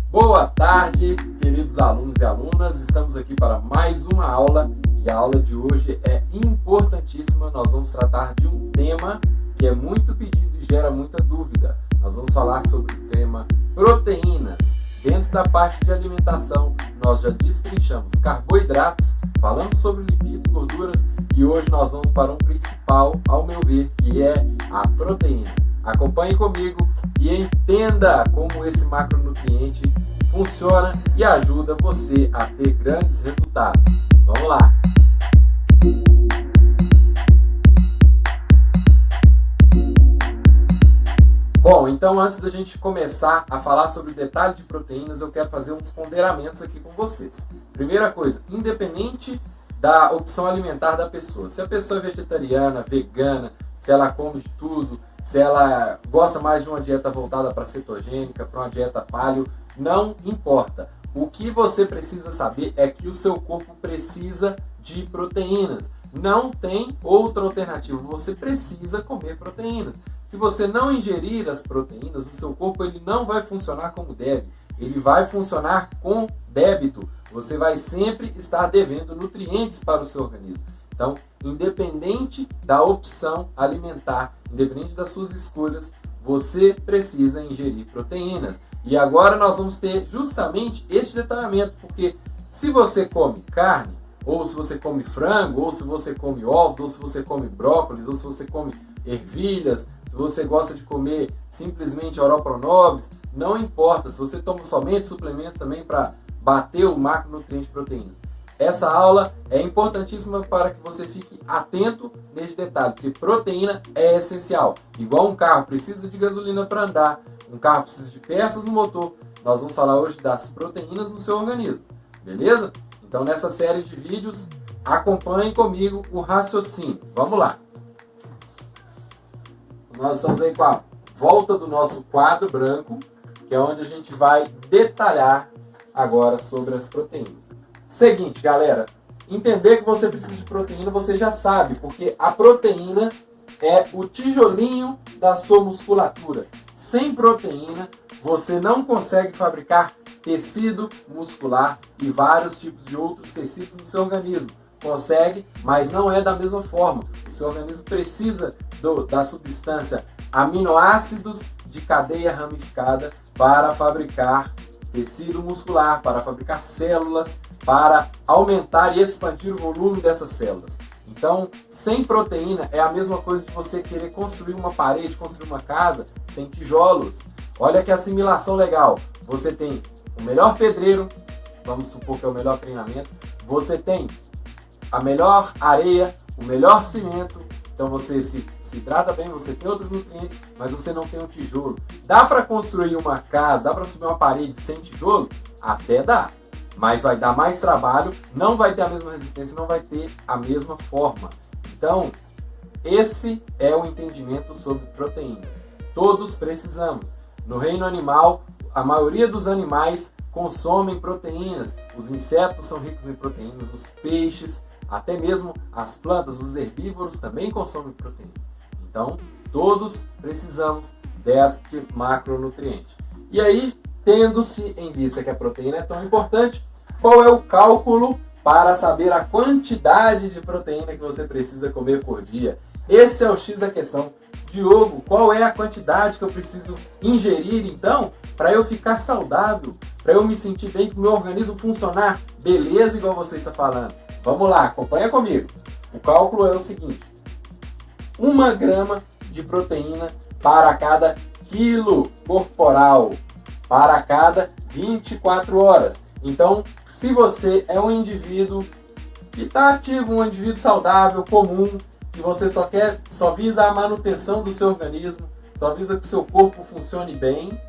Boa tarde, queridos alunos e alunas. Estamos aqui para mais uma aula e a aula de hoje é importantíssima. Nós vamos tratar de um tema que é muito pedido e gera muita dúvida. Nós vamos falar sobre o tema proteínas. Dentro da parte de alimentação, nós já destrinchamos carboidratos, falamos sobre lipídios, gorduras e hoje nós vamos para um principal, ao meu ver, que é a proteína. Acompanhe comigo e entenda como esse macronutriente funciona e ajuda você a ter grandes resultados. Vamos lá! Bom, então antes da gente começar a falar sobre o detalhe de proteínas, eu quero fazer uns ponderamentos aqui com vocês. Primeira coisa, independente da opção alimentar da pessoa, se a pessoa é vegetariana, vegana, se ela come de tudo, se ela gosta mais de uma dieta voltada para cetogênica, para uma dieta paleo, não importa. O que você precisa saber é que o seu corpo precisa de proteínas. Não tem outra alternativa. Você precisa comer proteínas. Se você não ingerir as proteínas, o seu corpo ele não vai funcionar como deve. Ele vai funcionar com débito. Você vai sempre estar devendo nutrientes para o seu organismo. Então, independente da opção alimentar, independente das suas escolhas, você precisa ingerir proteínas. E agora nós vamos ter justamente este detalhamento, porque se você come carne, ou se você come frango, ou se você come ovos, ou se você come brócolis, ou se você come ervilhas, se você gosta de comer simplesmente oropronobis, não importa. Se você toma somente suplemento também para bater o macronutriente de proteínas. Essa aula é importantíssima para que você fique atento nesse detalhe, porque proteína é essencial. Igual um carro precisa de gasolina para andar, um carro precisa de peças no motor, nós vamos falar hoje das proteínas no seu organismo, beleza? Então nessa série de vídeos, acompanhe comigo o raciocínio. Vamos lá! Nós estamos aí com a volta do nosso quadro branco, que é onde a gente vai detalhar agora sobre as proteínas. Seguinte, galera, entender que você precisa de proteína você já sabe, porque a proteína é o tijolinho da sua musculatura. Sem proteína, você não consegue fabricar tecido muscular e vários tipos de outros tecidos no seu organismo. Consegue, mas não é da mesma forma. O seu organismo precisa da substância aminoácidos de cadeia ramificada para fabricar tecido muscular, para fabricar células, para aumentar e expandir o volume dessas células. Então, sem proteína é a mesma coisa de você querer construir uma parede, construir uma casa sem tijolos. Olha que assimilação legal. Você tem o melhor pedreiro, vamos supor que é o melhor treinamento, você tem a melhor areia, o melhor cimento, então você se hidrata bem, você tem outros nutrientes, mas você não tem um tijolo. Dá para construir uma casa, dá para subir uma parede sem tijolo? Até dá, mas vai dar mais trabalho, não vai ter a mesma resistência, não vai ter a mesma forma. Então, esse é o entendimento sobre proteínas. Todos precisamos. No reino animal, a maioria dos animais consomem proteínas. Os insetos são ricos em proteínas, os peixes, até mesmo as plantas, os herbívoros também consomem proteínas. Então, todos precisamos deste macronutriente. E aí, tendo-se em vista que a proteína é tão importante, qual é o cálculo para saber a quantidade de proteína que você precisa comer por dia? Esse é o X da questão. Diogo, qual é a quantidade que eu preciso ingerir, então, para eu ficar saudável, para eu me sentir bem, para o meu organismo funcionar beleza, igual você está falando? Vamos lá, acompanha comigo. O cálculo é o seguinte: 1 grama de proteína para cada quilo corporal, para cada 24 horas. Então, se você é um indivíduo que está ativo, um indivíduo saudável, comum, que você só visa a manutenção do seu organismo, só visa que o seu corpo funcione bem,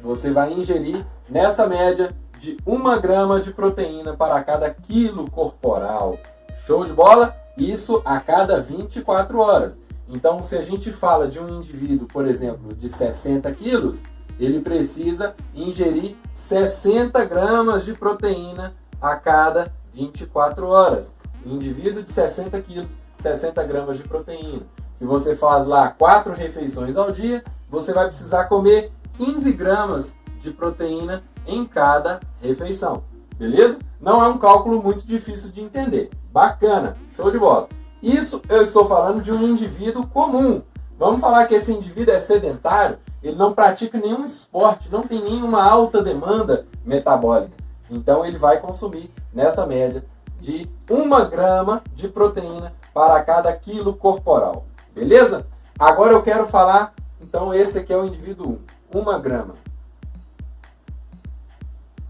você vai ingerir nesta média de 1 grama de proteína para cada quilo corporal. Show de bola? Isso a cada 24 horas. Então, se a gente fala de um indivíduo, por exemplo, de 60 quilos, ele precisa ingerir 60 gramas de proteína a cada 24 horas. Um indivíduo de 60 quilos, 60 gramas de proteína. Se você faz lá 4 refeições ao dia, você vai precisar comer 15 gramas de proteína em cada refeição, beleza? Não é um cálculo muito difícil de entender. Bacana, show de bola. Isso eu estou falando de um indivíduo comum. Vamos falar que esse indivíduo é sedentário, ele não pratica nenhum esporte, não tem nenhuma alta demanda metabólica. Então ele vai consumir nessa média de 1 grama de proteína para cada quilo corporal. Beleza? Agora eu quero falar, então esse aqui é o indivíduo 1, 1 grama.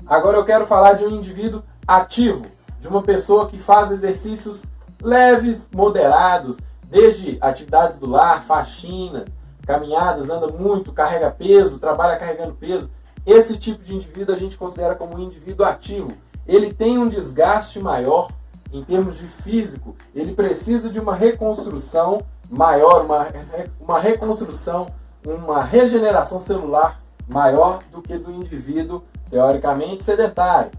Agora eu quero falar de um indivíduo ativo, de uma pessoa que faz exercícios leves, moderados, desde atividades do lar, faxina, caminhadas, anda muito, carrega peso, trabalha carregando peso. Esse tipo de indivíduo a gente considera como um indivíduo ativo. Ele tem um desgaste maior em termos de físico, ele precisa de uma reconstrução maior, uma reconstrução, uma regeneração celular maior do que do indivíduo teoricamente sedentário.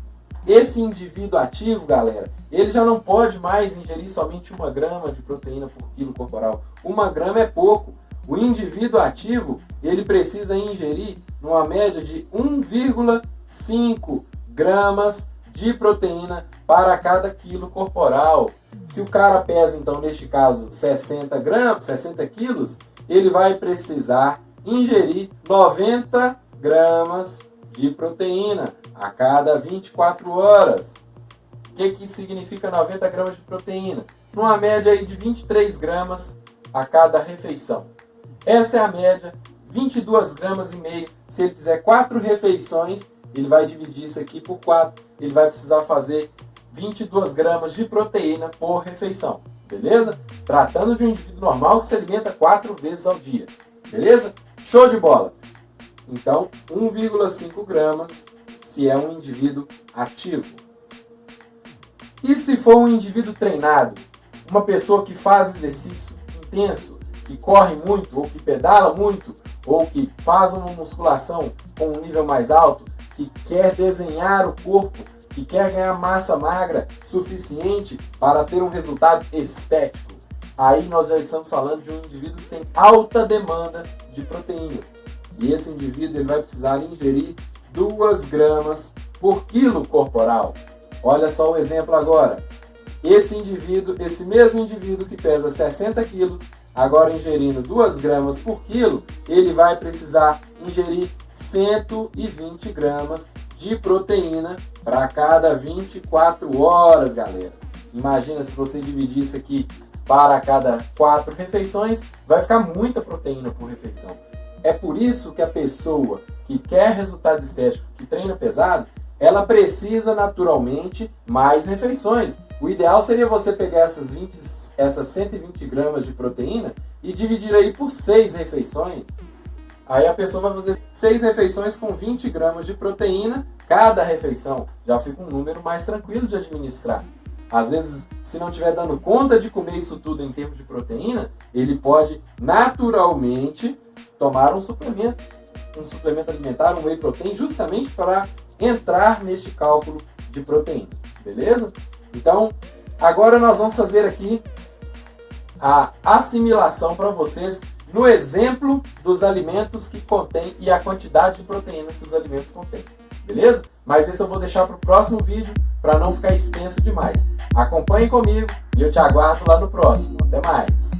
Esse indivíduo ativo, galera, ele já não pode mais ingerir somente 1 grama de proteína por quilo corporal. 1 grama é pouco. O indivíduo ativo, ele precisa ingerir numa média de 1,5 gramas de proteína para cada quilo corporal. Se o cara pesa, então, neste caso, 60 quilos, ele vai precisar ingerir 90 gramas de proteína a cada 24 horas. O que significa 90 gramas de proteína? Numa média aí de 23 gramas a cada refeição. Essa é a média, 22 gramas e meio. Se ele fizer 4 refeições, ele vai dividir isso aqui por 4. Ele vai precisar fazer 22 gramas de proteína por refeição. Beleza? Tratando de um indivíduo normal que se alimenta 4 vezes ao dia. Beleza? Show de bola! Então, 1,5 gramas se é um indivíduo ativo. E se for um indivíduo treinado, uma pessoa que faz exercício intenso, que corre muito, ou que pedala muito, ou que faz uma musculação com um nível mais alto, que quer desenhar o corpo, que quer ganhar massa magra suficiente para ter um resultado estético, aí nós já estamos falando de um indivíduo que tem alta demanda de proteínas. E esse indivíduo ele vai precisar ingerir 2 gramas por quilo corporal. Olha só o exemplo agora. Esse mesmo indivíduo que pesa 60 quilos, agora ingerindo 2 gramas por quilo, ele vai precisar ingerir 120 gramas de proteína para cada 24 horas, galera. Imagina se você dividir isso aqui para cada 4 refeições, vai ficar muita proteína por refeição. É por isso que a pessoa que quer resultado estético, que treina pesado, ela precisa naturalmente mais refeições. O ideal seria você pegar essas 120 gramas de proteína e dividir aí por 6 refeições. Aí a pessoa vai fazer 6 refeições com 20 gramas de proteína cada refeição. Já fica um número mais tranquilo de administrar. Às vezes, se não estiver dando conta de comer isso tudo em termos de proteína, ele pode naturalmente tomar um suplemento alimentar, um whey protein, justamente para entrar neste cálculo de proteínas, beleza? Então, agora nós vamos fazer aqui a assimilação para vocês no exemplo dos alimentos que contém e a quantidade de proteína que os alimentos contêm, beleza? Mas esse eu vou deixar para o próximo vídeo para não ficar extenso demais. Acompanhe comigo e eu te aguardo lá no próximo. Até mais!